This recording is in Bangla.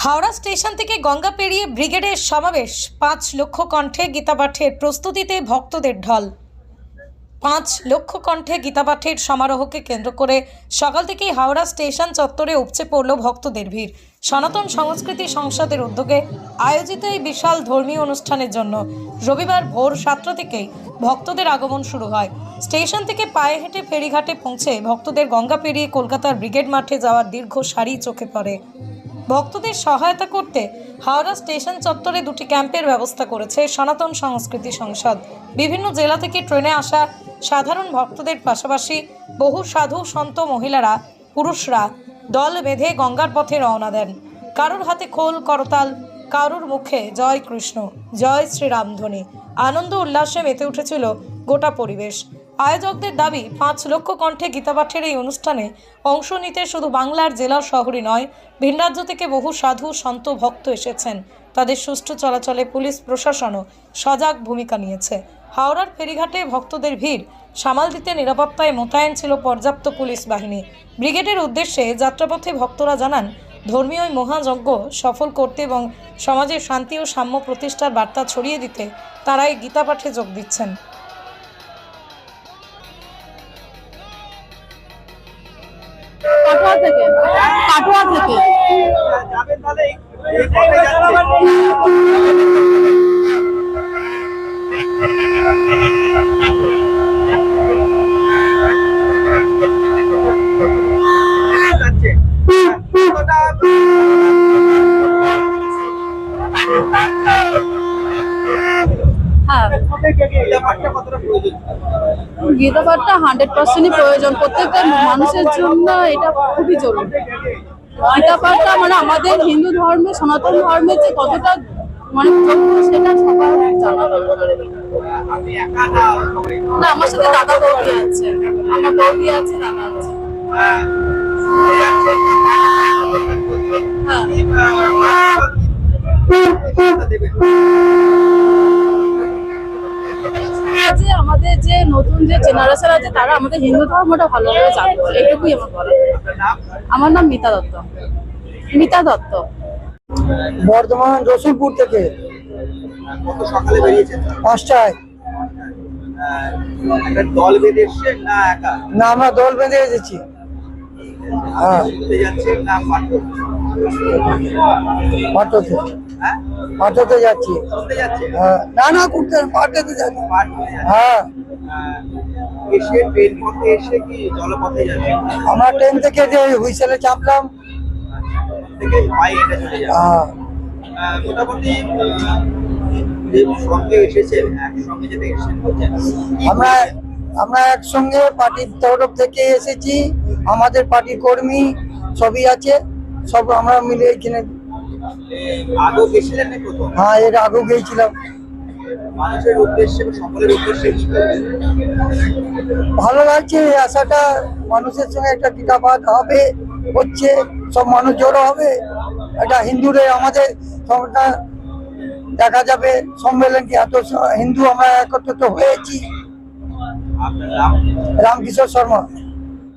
হাওড়া স্টেশন থেকে গঙ্গা পেরিয়ে ব্রিগেডের সমাবেশ। 5 লক্ষ কণ্ঠে গীতাপাঠের প্রস্তুতিতে ভক্তদের ঢল। 5 লক্ষ কণ্ঠে গীতাপাঠের সমারোহকে কেন্দ্র করে সকাল থেকেই হাওড়া স্টেশন চত্বরে উপচে পড়ল ভক্তদের ভিড়। সনাতন সংস্কৃতি সংসদের উদ্যোগে আয়োজিত এই বিশাল ধর্মীয় অনুষ্ঠানের জন্য রবিবার ভোর 7টা থেকেই ভক্তদের আগমন শুরু হয়। স্টেশন থেকে পায়ে হেঁটে ফেরিঘাটে পৌঁছে ভক্তদের গঙ্গা পেরিয়ে কলকাতার ব্রিগেড মাঠে যাওয়ার দীর্ঘ সারি চোখে পড়ে। ভক্তদের সহায়তা করতে হাওড়া স্টেশন চত্বরে 2টি ক্যাম্পের ব্যবস্থা করেছে সনাতন সংস্কৃতি সংসদ। বিভিন্ন জেলা থেকে ট্রেনে আসা সাধারণ ভক্তদের পাশাপাশি বহু সাধু সন্ত মহিলারা পুরুষরা দল বেঁধে গঙ্গার পথে রওনা দেন। কারোর হাতে খোল করতাল, কারোর মুখে জয় কৃষ্ণ জয় শ্রীরাম ধ্বনি। আনন্দ উল্লাসে মেতে উঠেছিল গোটা পরিবেশ। আয়োজকদের দাবি 5 লক্ষ কণ্ঠে গীতাপাঠের এই অনুষ্ঠানে অংশ নিতে শুধু বাংলার জেলা শহরই নয়, ভিন রাজ্য থেকে বহু সাধু সন্ত ভক্ত এসেছেন। তাদের সুষ্ঠু চলাচলে পুলিশ প্রশাসনও সজাগ ভূমিকা নিয়েছে। হাওড়ার ফেরিঘাটে ভক্তদের ভিড় সামাল দিতে নিরাপত্তায় মোতায়েন ছিল পর্যাপ্ত পুলিশ বাহিনী। ব্রিগেডের উদ্দেশ্যে যাত্রাপথে ভক্তরা জানান, ধর্মীয় মহাযজ্ঞ সফল করতে এবং সমাজে শান্তি ও সাম্য প্রতিষ্ঠার বার্তা ছড়িয়ে দিতে তারা এই গীতাপাঠে যোগ দিচ্ছেন। কাটোয়া থেকে গীতাপাঠটা 100%ই প্রয়োজন। প্রত্যেকটা মানুষের জন্য এটা খুবই জরুরি। গীতাপাঠটা মানে আমাদের হিন্দু ধর্মে, সনাতন ধর্মে যে কতটা মানে সেটা সবার জানা দরকার। না, আমার সাথে দাদা বৌদি আছে, আমার বৌদি আছে, দাদা আছে। যে আমাদের যে নতুন যে জেনারেশন আছে তারা আমাদের হিন্দু ধর্মটা ভালোভাবে জানবে, এইটুকুই আমার বলা। আমার নাম মিতা দত্ত। মিতা দত্ত, বর্ধমান রসুলপুর থেকে। সকালে বেরিয়েছেন 5টায়। দল বেঁধে এসছেন না একা? না, আমরা দল বেঁধে এসেছি। হ্যাঁ, যাচ্ছেন না পাটতে। হ্যাঁ, পাটতে যাচ্ছি। যাচ্ছে না না, করতে পাটতে যাচ্ছি। হ্যাঁ, এসে ট্রেন পথে এসে কি জলপথে যাচ্ছেন? আমরা ট্রেন থেকে যে হুইসেলে চাপলাম থেকে পায়ে হেঁটে চলে যাচ্ছেন। মোটামুটি যে সঙ্গে এসেছেন, একসঙ্গে যেতে এসেছেন বলছেন, আমরা একসঙ্গে পার্টির তরফ থেকে এসেছি। আমাদের পার্টির কর্মী সবই আছে, সব আমরা মিলে এখানে। আগেও গেছিলেন না প্রথম? হ্যাঁ, এর আগেও গিয়েছিলাম। মানুষের উদ্দেশ্যে, সকলের উদ্দেশ্যে কি করবেন? ভালো লাগছে এই আশাটা, মানুষের সঙ্গে একটা গীতাপাঠ হবে, হচ্ছে, সব মানুষ জড়ো হবে। এটা হিন্দুরে আমাদের সবটা দেখা যাবে সম্মেলন কি এত হিন্দু আমরা একত্রিত হয়েছি। আপনার নাম? রামকিশোর শর্মা।